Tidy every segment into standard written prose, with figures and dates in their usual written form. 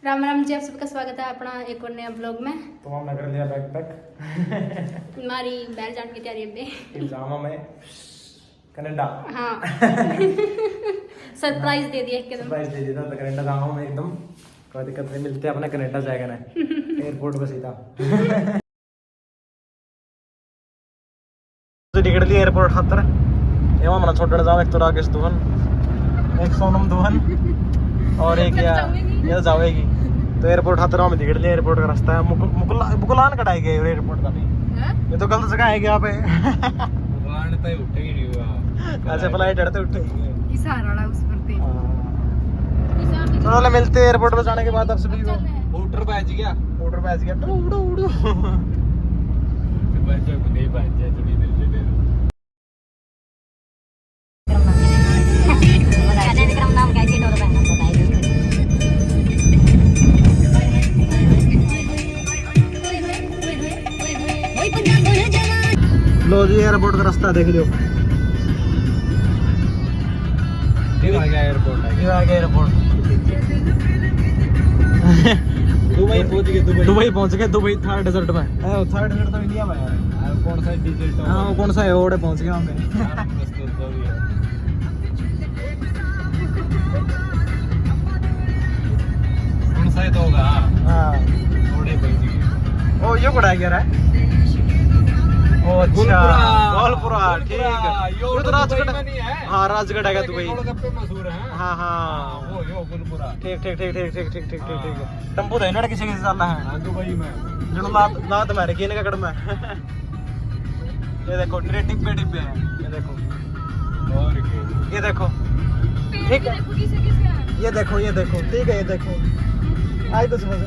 राम राम जी, आप सबका स्वागत है अपना एक और नया ब्लॉग में। तो हमने कर लिया बैग पैक। हमारी बैल जाने की तैयारी अभी जामा में कनाडा। हाँ सरप्राइज दे दिया एकदम। सरप्राइज दे दिया था कनाडा जामा में एकदम। कोई दिक्कत नहीं, मिलते हैं अपना कनाडा जाएगा ना एयरपोर्ट पे सीधा। टिकट ली एयरपोर्ट खातर एवं मना छोड़ने जाओ। एक तो राकेश दुहन, एक सोनम दुहन और एक ये जाओगी तो एयरपोर्ट खातर में टिकट लिया। एयरपोर्ट का रास्ता है मुकुलान कटाई गए एयरपोर्ट का भी। ये तो गलत जगह है क्या पे। मुकुलान तो उठेगी नहीं हुआ। अच्छा फ्लाइट चढ़ते उठेगी इशारा उस पर थे। चलो मिलते हैं एयरपोर्ट पे जाने के बाद आप सभी को। मोटर बैच गया उड़ो उड़ो बच्चा को नहीं बैच जाए थोड़ी देर से दे लो जी एयरपोर्ट का रास्ता देख लो। ये आ गया एयरपोर्ट ये आ गया एयरपोर्ट। दुबई पहुंच दुबई पहुंच गए गए। दुबई थर्ड डेजर्ट में। थर्ड डेजर्ट तो इंडिया में है। कौन सा डिजिट हाँ वो कौन सा है ओड़े पहुंच गए वहाँ पे। कौन सा तो होगा हाँ थोड़े पहुंच गए। ओ ये कड़ा गया है। ओ अच्छा गोलपुरा ठीक है। ये तो राजगढ़ नहीं है। हाँ राजगढ़ है दुबई। गोलगप्पे मशहूर है। हाँ हाँ वो यो गुलपुरा ठीक ठीक ठीक ठीक ठीक ठीक ठीक ठीक है। टम्पू तो इन्होंने किसी किसी चलना है दुबई में जो लात मारे की इनका कड़म है। ये देखो मेरे डिब्बे डिब्बे हैं। ये देखो और ये देखो ठीक है। ये देखो ठीक है। ये देखो आई तो समझ।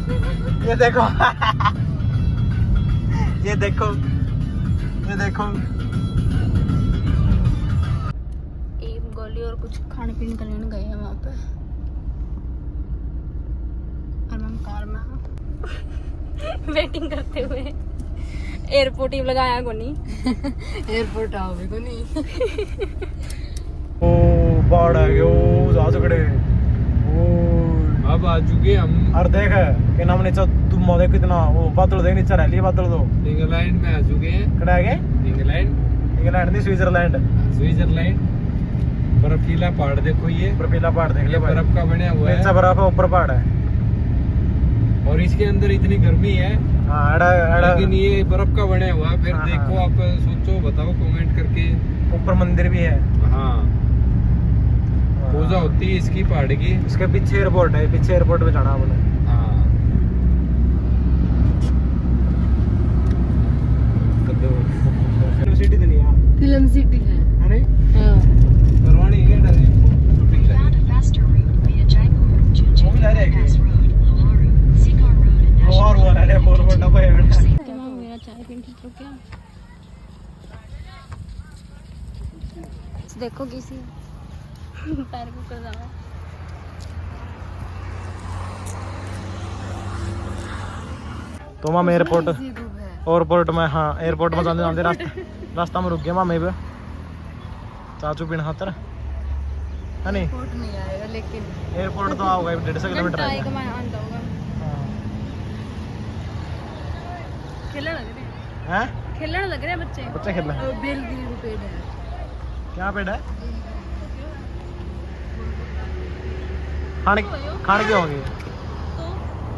ये देखो ये देखो ये देखो एक गोली और कुछ खाने पीने का लेने गए हैं वहाँ पे। और हम कार में वेटिंग करते हुए एयरपोर्ट ही लगाया को नहीं। एयरपोर्ट आओ भी को नहीं। ओ बाढ़ आ गयो जहाज खड़े। ओ अब आ चुके हम और देख के नाम नीचे तुम देख कितना वो बादल देख नीचे रह लिए बादल तो इंग्लैंड में आ चुके हैं। खड़ा गए। इंग्लैंड नहीं स्विट्जरलैंड। स्विट्जरलैंड बर्फीला पहाड़ देखो ये बर्फीला पहाड़ देख ये ले बर्फ का बना हुआ नीचे है बर्फ है ऊपर पहाड़ है। और इसके अंदर इतनी गर्मी है हाँ एड़ा एड़ा लेकिन ये बर्फ का बना हुआ है। फिर हाँ, देखो हाँ। आप सोचो बताओ कमेंट करके। ऊपर मंदिर भी है। हाँ पूजा होती है इसकी पहाड़ की। इसके पीछे एयरपोर्ट है। पीछे एयरपोर्ट पे जाना बोले। हाँ फिल्म सिटी तो नहीं है। फिल्म सिटी है। नहीं हाँ। परवानी है शूटिंग वो भी जा रहे हैं और वो रहे और बड़ा भाई मेरा चाय पीने की तो क्या देखो किसी पैर को कर जाओ। तो माम एयरपोर्ट में हाँ एयरपोर्ट में जाते जाते रास्ता में रुक गया मामे पे चाचू पीने खातर है नहीं। नहीं आएगा लेकिन एयरपोर्ट तो आओगे 150 किलोमीटर है। आएगा मैं आंदा होगा। खेलने लग रहे हैं खेलने लग रहे हैं बच्चे। बच्चे खेल रहे हैं। बेल की पेड़ है। क्या पेड़ है खाने के होंगे।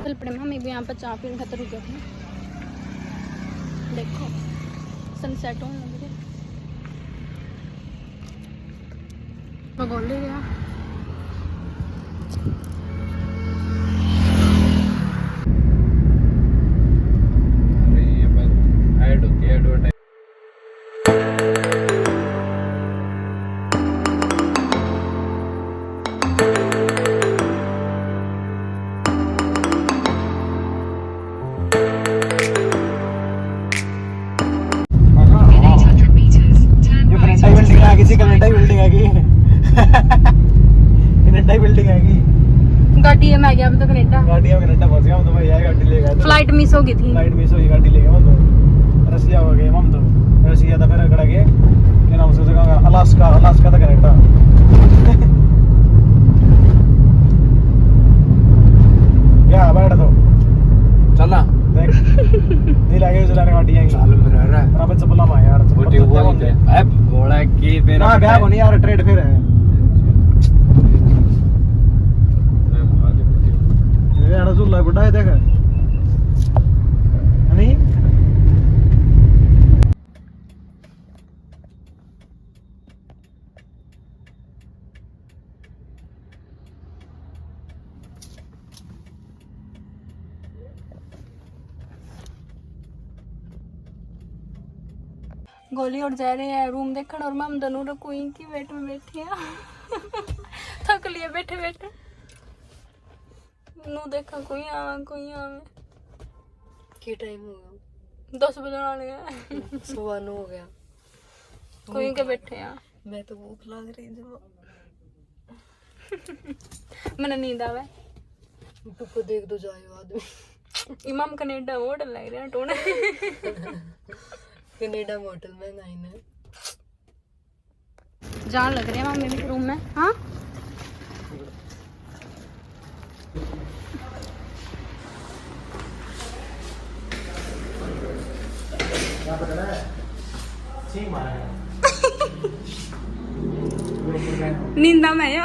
चल पड़े मम्मी भी यहाँ पर चाय पीने खातर रुके थे। देखो सनसेट होने लग रहा। मैं बोल ले गया ये पर ऐड होती है एडवर्टाइज। कनाडा बिल्डिंग आ गई। कनाडा बिल्डिंग आ गई। गाड़ी में आ गया हम तो कनाडा। गाड़ी में कनाडा पहुंच गया हम तो भाई यार गाड़ी ले गए। फ्लाइट मिस हो गई थी। फ्लाइट मिस हुई गाड़ी ले गए हम तो रसिया हो गए हम तो रसिया था फिर अगड़ा गए क्या नाम से जगह अलास्का अलास्का था कनाडा। क्या नहीं यार ट्रेड फिर है ये आना झूला बुढ़ा है देख नहीं गोली उड़ जा रही है रूम देखने और मैं दोनों कोई की वेट में बैठी है थक लिए बैठे बैठे नू देखा कोई आवे क्या टाइम हो गया 10 बजे वाले हैं 9:15 हो गया कोई के बैठे हैं मैं तो भूख लग रही जब मैंने नींद आवे पप्पा देख दो जाए आदमी इमाम कनेडा होटल लग रहा है टोने कनाडा में होटल में नहीं ना जान लग रही है मम्मी के रूम में हाँ नींदा में या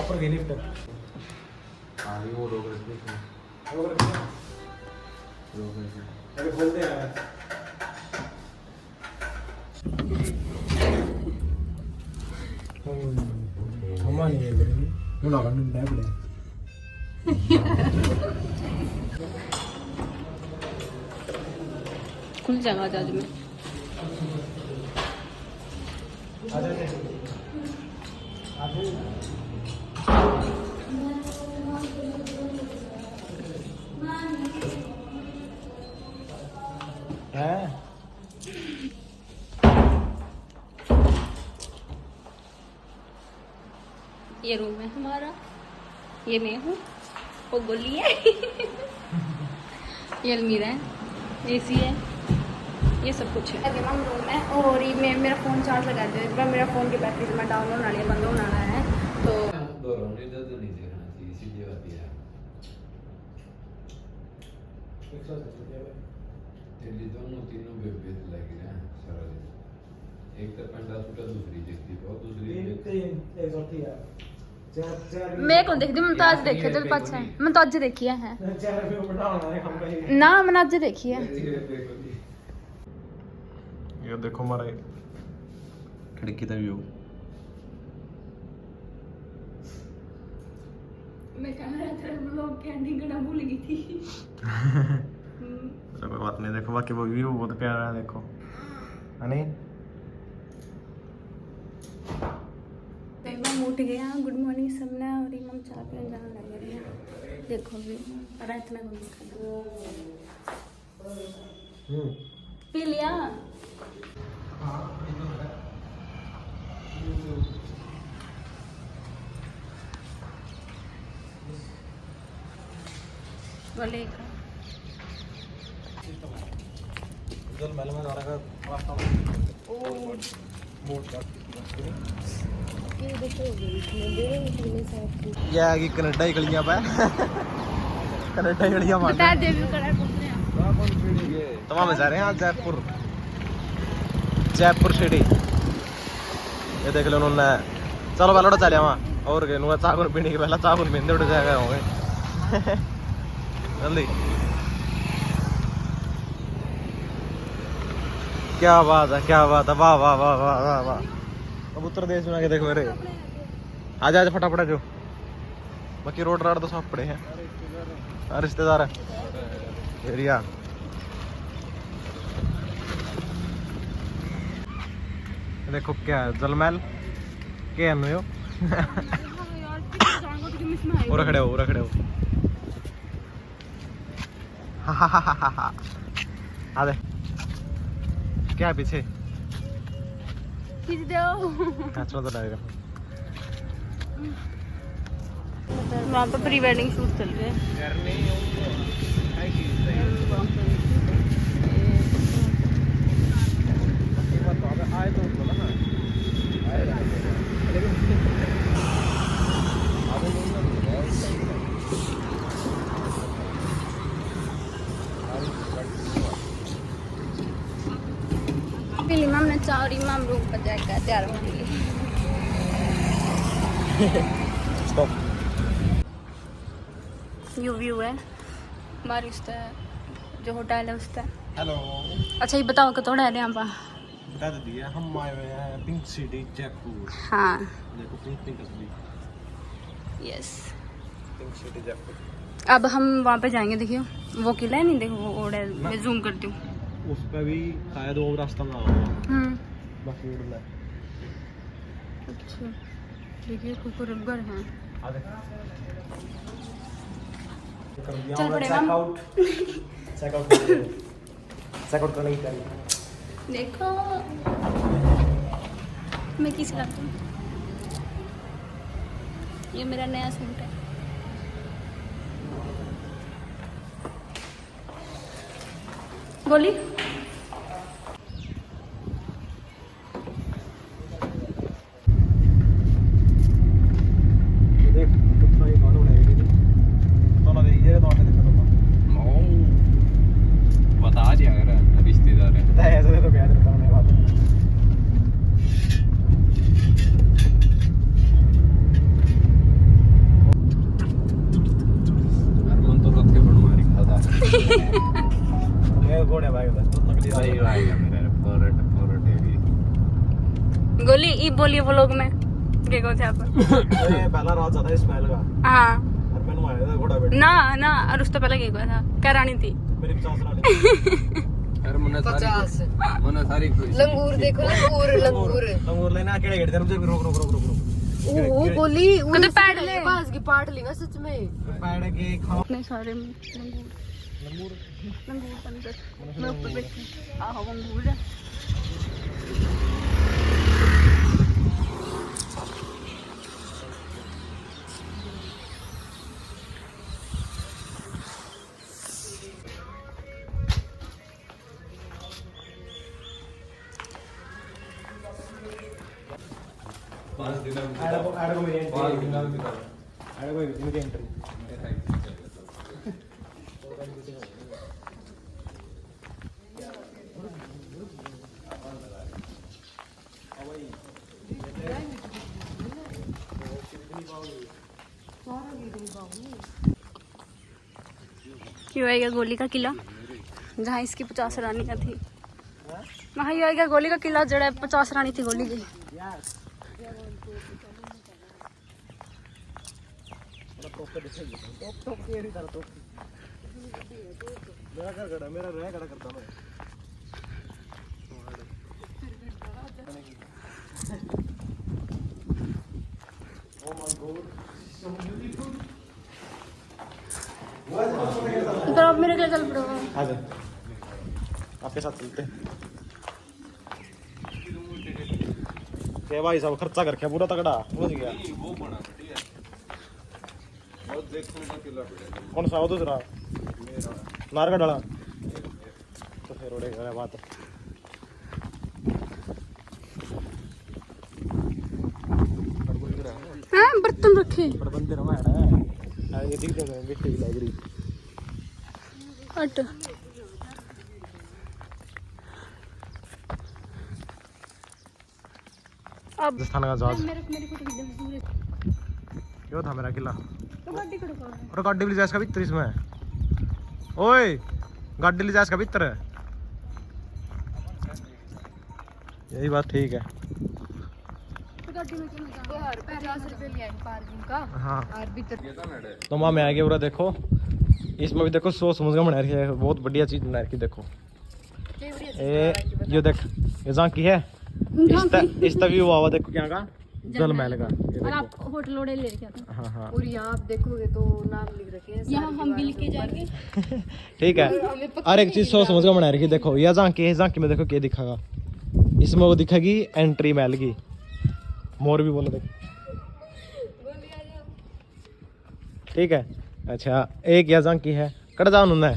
ऊपर गई लिफ्ट आगे वो लोग रहते हैं अरे खोलते हैं हम नहीं है करेंगे वो ना करने में पड़े खुल जाएगा आज में ये रूम है हमारा ये मैं हूँ वो गोली है ये अलमीरा है एसी है ये सब कुछ है हम रूम है और ये मैं मेरा फ़ोन चार्ज लगा दे मेरा फ़ोन की बैटरी से मैं डाउनलोड होना है बंद होना है तो नहीं देखना चाहिए सीधी बात है दिल्ली दोनों तीनों बेबे लगे हैं सारा दिन एक तो पंडा छूटा दूसरी देखती बहुत दूसरी मैं कौन देखती मैं तो आज देखे चल पाछा मैं तो आज देखी है ना मैंने आज देखी है ये देखो हमारा खिड़की का व्यू मैं कैमरा तेरा ब्लॉग के एंडिंग करना भूल गई थी चलो कोई बात नहीं देखो बाकी वो व्यू बहुत प्यारा है देखो है नहीं इमाम उठ गया गुड मॉर्निंग सबने और इमाम चाय पीने जाने लगे रहे देखो भी रात में पी लिया बोले जल महल में जाने का रास्ता ये देखो मंदिर में साफ ये आगे कनाडा ही गलियां पे कनाडा ही गलियां मार बता दे भी कलर पूछ रहे हैं तमाम जा रहे हैं आज जयपुर सिटी ये देख लो उन्होंने चलो पहले चले वहाँ और के नुआ चाकुन पीने के पहले चाकुन पीने उठ जाएगा होंगे जल्दी क्या बात है वाह वाह वाह वाह वाह वाह वाह अब उत्तर देश में आके देख मेरे आज आज फटाफट जो बाकी रोड राड तो सब पड़े हैं रिश्तेदार है एरिया देखो क्या है जलमहल के हो और खड़े हो आ दे क्या है पीछे खींच दो अच्छा तो लगेगा वहाँ पे प्री वेडिंग शूट चल रहे हैं फिल्म हमने चार इमाम रूम पर जाएगा तैयार होंगे। स्टॉप। ये व्यू है हमारे उसका जो होटल है उसका। हेलो। अच्छा ये बताओ कि थोड़ा है यहाँ पर। बता दिया हम आए हुए हैं पिंक सिटी जयपुर। हाँ देखो पिंक पिंक असली यस। Pink city Jaipur. अब हम वहाँ पे जाएंगे। देखियो वो किला है नहीं, देखो वो ओड़ा है, मैं जूम करती हूँ। उस पे भी शायद वो रास्ता ना हो, बाकी उड़ना है। अच्छा देखिए कुकुर घर हैं। आ देख चल पड़े हम। चेकआउट करने की तैयारी। देखो मैं किस लाती हूँ, ये मेरा नया सूट है। बोली देख कितना ही गाना बनाया गया तो ना देखिए तो आने देखो बता दिया अगर रिश्तेदार है। तो ऐसे तो क्या करता हूं मैं बात। मन तो रख के बनवा रखा था। ये घोड़े भाई उधर तो नकली सही आएगा मेरे फोरट एरिया। गोली ई बोलिए वो लोग में के को थे आप। ये पहला रात था इस्माइल का हाँ और मैंने आया था घोड़ा बैठ ना ना, और उस तो पहले के को था क्या रानी थी। मेरी 50 रानी। अरे मने 50 सारी लंगूर देखो, लंगूर लंगूर लेना अकेले गेट रुक जा रोक रोक रोक रोक रोक वो बोली कदे पैड ले पास की पाट लेगा सच में। पैड के खाओ इतने सारे लंगूर लंगूर लंगूर अंदर मैं ऊपर बैठी। आहो लंगूर है। पांच दिन में ऐड को मेरी एंट्री 5 दिन में ऐड को मेरी एंट्री क्यों आएगा गोली का किला जहाँ इसकी 50 रानियाँ थी, वहाँ ही आएगा गोली का किला जड़ा 50 रानी थी गोली की। मेरा रह खड़ा करता मैं। तो अब मेरे लिए चल पड़ो। आ जा आपके साथ चलते भाई साहब खर्चा करके पूरा तगड़ा पहुंच गया। वो बना ठीक है और देखने का किला पड़ेगा। कौन सा हो दूसरा मेरा नार का डाला तो फिर उड़ेगा बात। हाँ बर्तन रखे पर बंदे रहा है ये दिख रहे हैं मिट्टी की लाइब्रेरी हट। अब राजस्थान का जहाज मेरे को क्यों था मेरा किला तो गाड़ी करो करो। और गाड़ी ले जाएगा भीतर इसमें ओए गाड़ी ले जाएगा भीतर यही बात ठीक है। तो गाड़ी में क्यों नहीं यार 50 रुपए ले आई पार्किंग का। हाँ और भीतर ये था नड़े तो माँ मैं आ गया पूरा देखो इसमें भी देखो सोच समझ के बना रखी है बहुत बढ़िया चीज बना रखी देखो ये देख ये जहाँ की है इस तभी हुआ हुआ देखो क्या का जल महल का ये और आप देखो। होटल ओडे ले रखे थे। हाँ हाँ और यहाँ आप देखोगे तो नाम लिख रखे हैं यहाँ हम भी लिख के जाएंगे। ठीक है। और एक चीज सोच समझ के बना रखी देखो यह झांकी में देखो क्या दिखागा इसमें वो दिखेगी एंट्री महल की मोर भी बोलो देखो ठीक है। अच्छा एक यह झांकी है कड़जा उन्होंने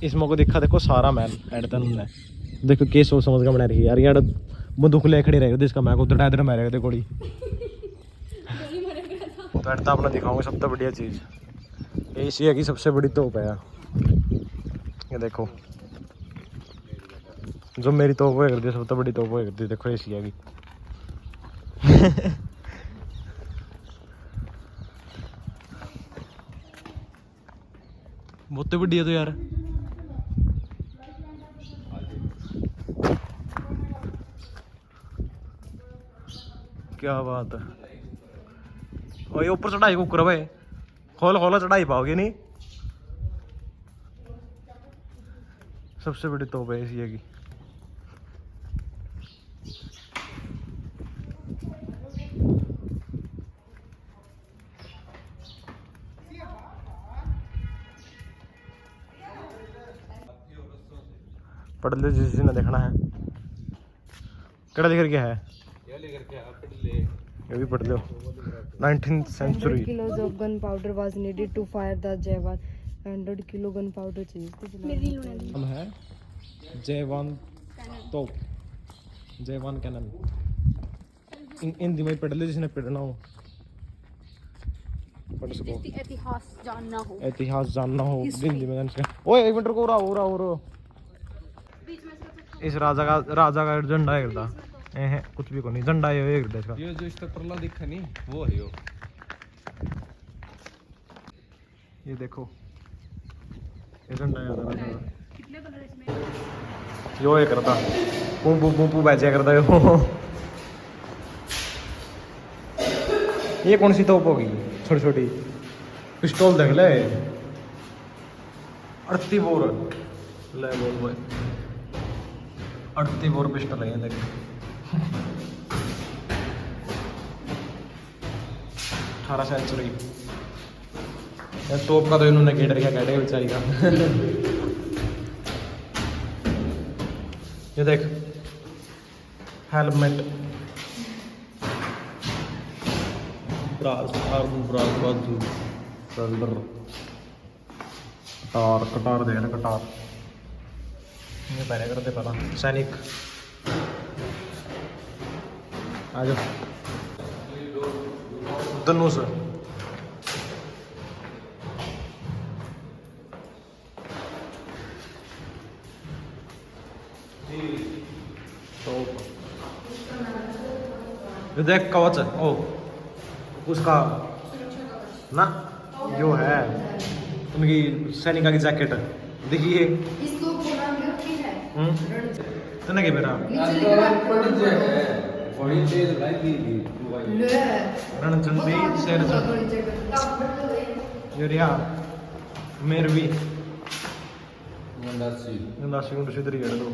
इसमें को दिखा देखो सारा महल एड तक उन्होंने देखो के सोच समझ के बना रही है यार यार बंदूक ले खड़ी रहेगी इसका मैं को उधर इधर मारेगा देखो गोली तो एड अपना दिखाऊंगा सबसे बढ़िया चीज एशिया की सबसे बड़ी तोप है ये देखो जो मेरी तोप होया करती है, सब तो बड़ी तोप होया करती है। देखो एशिया की बहुत तो बड़ी है तो यार। क्या बात है। और ये ऊपर चढ़ाई को भाई खोल खोला चढ़ाई पाओगे नहीं। सबसे बड़ी तोप है एशिया की। पढ़ लो जिस ने देखना है। कड़ा लेकर क्या है ये भी पढ़ लो। 19th century 100 kilos of gunpowder was needed to fire the Javan. 100 kilo gunpowder चाहिए इसको जलाने। नाम है J1 तोप, J1 कैनन। हिंदी में पढ़ लो जिसने पढ़ना हो पढ़ सको। इतिहास जानना हो, इतिहास जानना हो हिंदी में। ओए एक मिनट को रहा इस राजा का झंडा है करता है कुछ भी को नहीं। झंडा ये करता इसका। ये जो इसका परला दिखा नहीं वो है यो। ये देखो ये झंडा है कितने कलर इसमें? यो ये करता पू पू पू पू बैचा करता यो। ये कौन सी तोप होगी छोटी छोटी? पिस्तौल देख ले 38 बोर ले बोल भाई 38 बोर पिस्टल है ये देख। 18 सेंचुरी तोप का तो इन्होंने गेटर क्या कहते बेचारी का। ये देख हेलमेट कटार कटार देख रहे कटार ये पहले करते पता सैनिक। आ जाओ धनुष ये देख कवच ओ उसका ना जो है उनकी सैनिका की जैकेट देखिए। इसको पूरा रखी है तो ना क्या मेरा बड़ी तेज लाइट ले रणचंडी शेर यूरिया मेरवी मंदासी गंदासी गुंड सिद्धरी गड़ दो।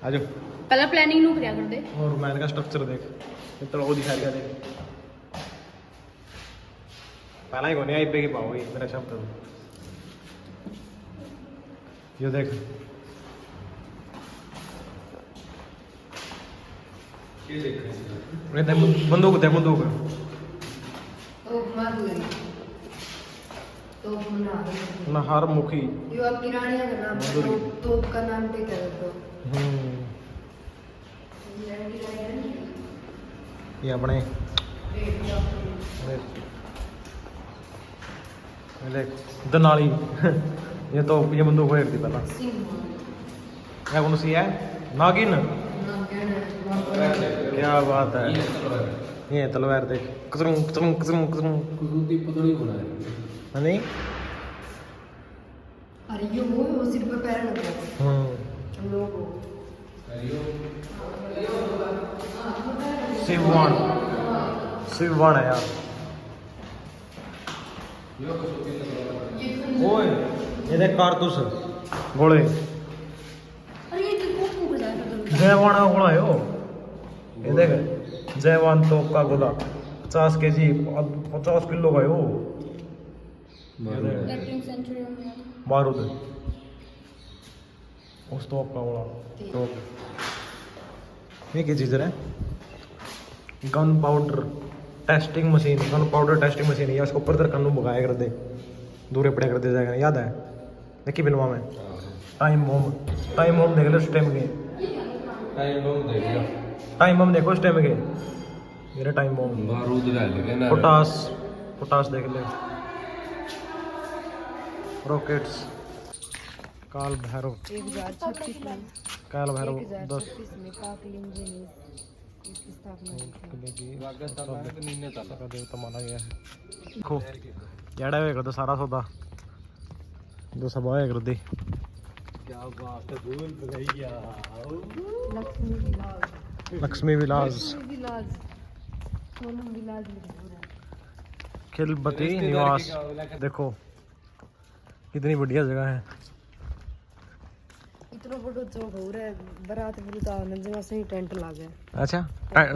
आ जाओ पहला प्लानिंग नु करिया कर दे। और मैन का स्ट्रक्चर देख इतना वो दिखा दिया देख। पहला ही कोने आई पे की पाओगे मेरा शब्द। ये देख ये देख बंदूक दे बंदूक तो मार ले तो बना दे। नहार मुखी ये आपकी रानिया का नाम है तो का नाम पे कर दो। ये अपने दनाली ये तो ये बंदूक होती पहला। क्या कौन सी है नागिन? क्या बात है। ये तलवार देख कसम कसम कसम कसम कुकुती पतली बना है नहीं। अरे ये वो सिर पे पैर लगा है हम लोगों को। शिववान है यार। ओए ये देख कारतूस गोले अरे ये किसको फूक रहा है? जयवान का गोला है वो। ये देख जयवान तोप का गोला 50 kg 50 किलो का है वो। 13th सेंचुरी में बारूद उस तोप का गोला तोप। ये क्या चीज़ है? Gun powder testing machine. Gun powder testing machine है। उसको ऊपर तक कन्नू भगाया कर दे दूरे पड़े कर दे जाएगा। याद है देखी फिल्मा में टाइम बम देख लो उस टाइम के। टाइम बम देख लो टाइम बम देखो उस टाइम के मेरा टाइम बम। बारूद डाल के ना पोटास देख ले रॉकेट्स काल भैरव 1036 में काल भैरव 10 1036 में काकलिंग जी ने इसकी स्थापना की थी। का देवता माना गया है। देखो याड़ा वे कर दो सारा सौदा जो सब आया कर दे। क्या बात है, भूल भुलैया। लक्ष्मी विलास लक्ष्मी विलास लक्ष्मी विलास सोनम विलास लिखा है। खिलबती निवास देखो कितनी बढ़िया जगह है। इतना बड़ो चौक हो रहा है बारात बुलाने जगह से ही टेंट लगा है। अच्छा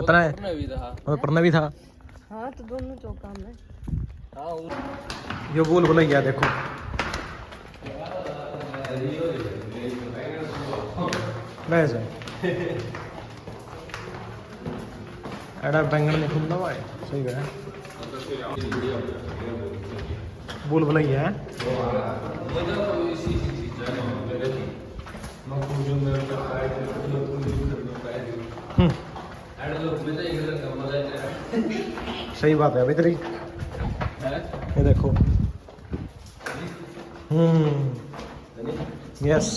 इतना है पढ़ना भी था। हाँ तो दोनों चौका में ये बोल भुलैया देखो वैसे एड़ा बैंगन में खुंदा हुआ है सही है। बोल भुलैया है सही बात है अभी तेरी ये देखो यस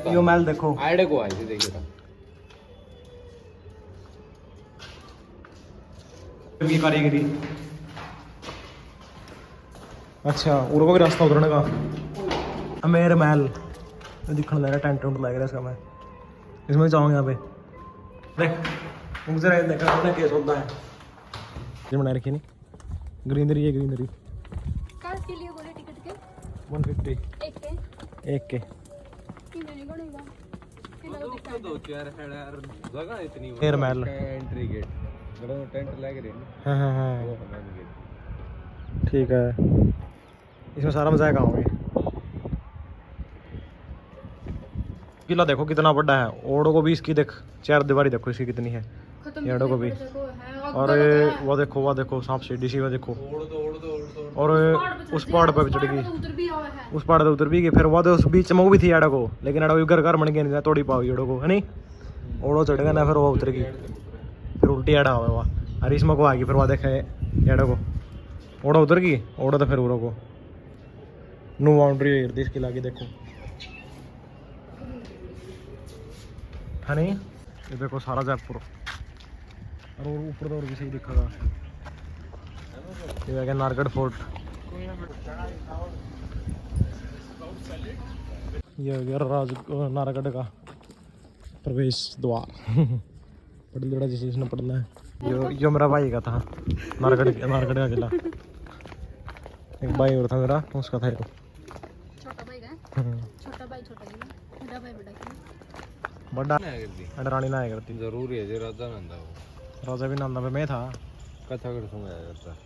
यो मैल देखो आड़े को आई थी देखिए की कारीगरी। अच्छा उनको भी रास्ता उतरने का अमेर महल दिखने लग रहा टेंट वेंट लग रहा है इसका। मैं इसमें जाऊँ यहाँ पे देख मुझे देखा अपने केस होता है ये बना रखी नहीं ग्रीनरी है ग्रीनरी कार के लिए बोले टिकट के 150 एक के दो चार है यार जगह इतनी एयर महल एंट्री गेट टेंट लग रही है ना। हाँ हाँ हाँ वो हमें गेट ठीक है इसमें सारा मजा आएगा हमें। किला देखो कितना बड़ा है ओड़ो को भी इसकी देख चार दीवारी देखो इसकी कितनी है एड़ो को भी। और वो देखो सांप सीढ़ी सी वो देखो और उस पहाड़ पे भी चढ़ गई उस पहाड़ पे उतर भी गई। फिर वो उस बीच में वो भी थी एड़ो को लेकिन एड़ो घर घर बन गया तोड़ी पाओगी एड़ो को है नहीं ओड़ो चढ़ गया ना फिर वो उतर गई फिर उल्टी एड़ा हुआ वहाँ और इसमें को आ गई फिर वहाँ देखा एड़ो को ओड़ा उतर गई ओड़ा तो फिर उड़ो को नो बाउंड्री इसकी लागी देखो है नहीं ये देखो सारा जयपुर और ऊपर तो और भी सही दिखेगा। ये है नारगढ़ फोर्ट ये हो गया नारगढ़ का प्रवेश द्वार पढ़ लिया जिसे इसने पढ़ना है। यो मेरा भाई का था नारगढ़ का किला एक भाई और था मेरा उसका था ये छोटा भाई का छोटा भाई छोटा बड़ा भाई बड़ा बड़ा रानी ना करती जरूरी है जी राजा नंदा वो राजा भी नंदा पे मैं था कथा कर सुनाया जाता है।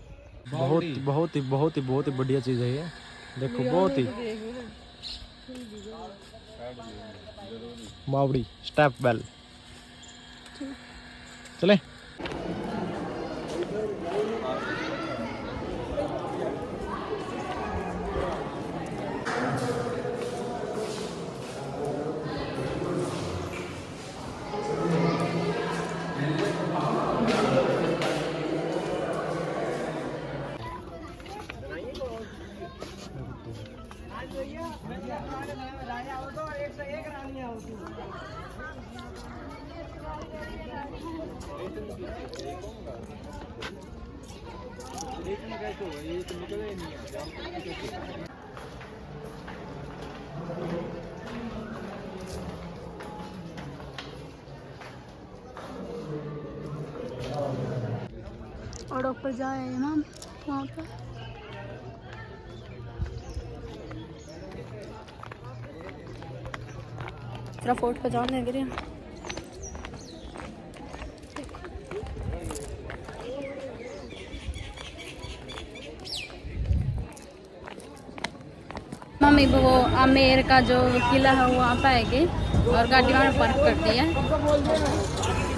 बहुत ही बढ़िया चीज़ है ये देखो बहुत ही बावड़ी स्टेप बेल चले और ऊपर जाए ना वहाँ पर तेरा फोर्ट पे जाने गिरे मम्मी वो आमेर का जो किला है वहाँ पे आएगी और गाड़ी वहाँ पार्क कर दी है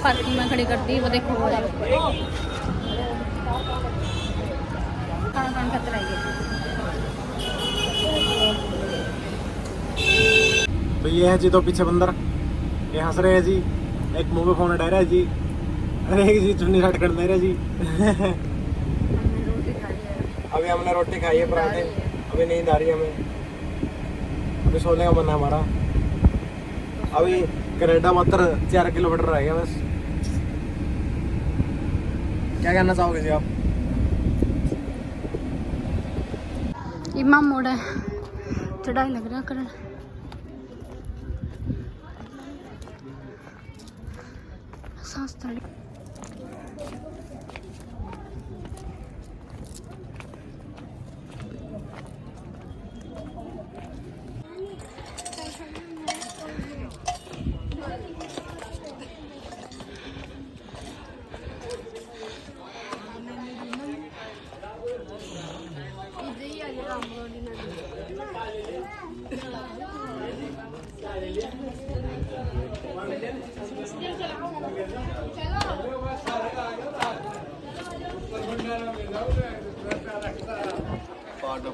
पार्किंग में खड़ी कर दी वो देखो वो खाना खाना खाते रहेंगे तो ये है जी दो पीछे बंदर, ये हंस रहे हैं जी, एक मुंह पे फोन अड़ा रहा है जी, अरे एक जी चुन्नी हट कर दे रहे जी। अभी हमने रोटी खाई है पराठे, अभी नींद आ रही है हमें, अभी सोने का मन है हमारा। अभी कनाडा मात्र 4 किलोमीटर रह गया बस। क्या कहना चाहोगे जी आप? इमाम मोड़ है, चढ़ाई लग रहा करण। सांस थोड़ी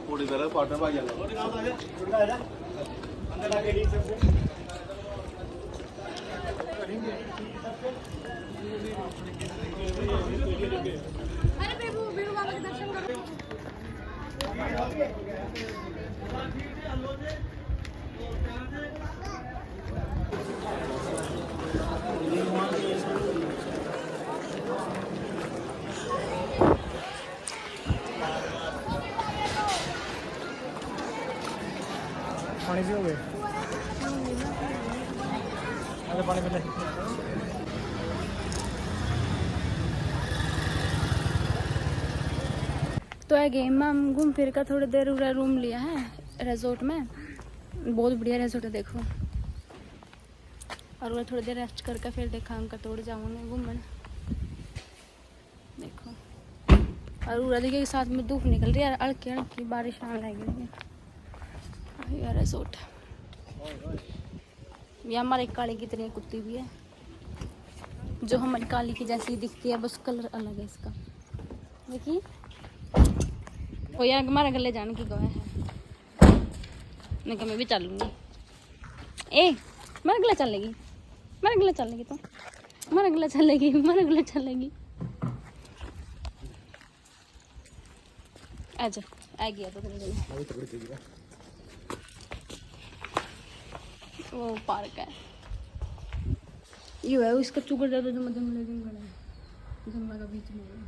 पूरी तरह पार्टनर भाई पानी पियोगे? अरे पानी पी ले। तो है गेम में हम घूम फिर कर थोड़ी देर पूरा रूम लिया है रिजोर्ट में, बहुत बढ़िया रिजोर्ट है देखो। और वो थोड़ी देर रेस्ट करके फिर देखा हम कतोड़ जाऊँगे घूमने देखो। और उड़ा देखिए साथ में धूप निकल रही है, हल्की हल्की बारिश आने लगी है। रिजोर्ट ये हमारे काली की तरह कुत्ती भी है, जो हमारी काली की जैसी दिखती है, बस कलर अलग है इसका। देखिए वो यार हमारे गले जाने की गवाह है, मैं कभी भी चलूंगी। ए मेरा गला चलेगी, मेरा गला चलेगी, तो मेरा गला चलेगी, मेरा गला चलेगी। आजा आ गया तो तेरे गले। वो पार्क है ये है, इसका चुकर जाता जो जंगल है, जंगल का बीच में है।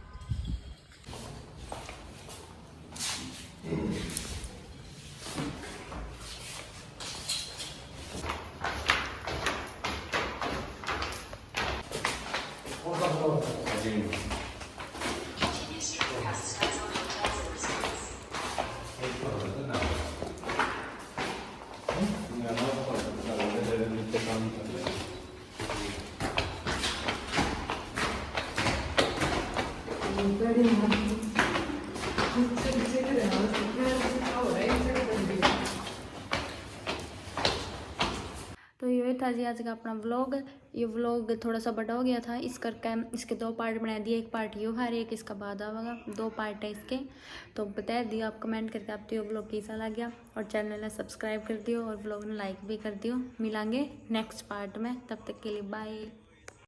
तो ये था जी आज का अपना व्लॉग। ये व्लॉग थोड़ा सा बड़ा हो गया था, इस करके इसके 2 पार्ट बना दिए, एक पार्ट ये है, एक इसका बाद आवेगा, 2 पार्ट है इसके। तो बता दियो आप कमेंट करके आप तो व्लॉग कैसा लग गया, और चैनल ने सब्सक्राइब कर दियो और व्लॉग ने लाइक भी कर दियो। मिलांगे नेक्स्ट पार्ट में, तब तक के लिए बाय।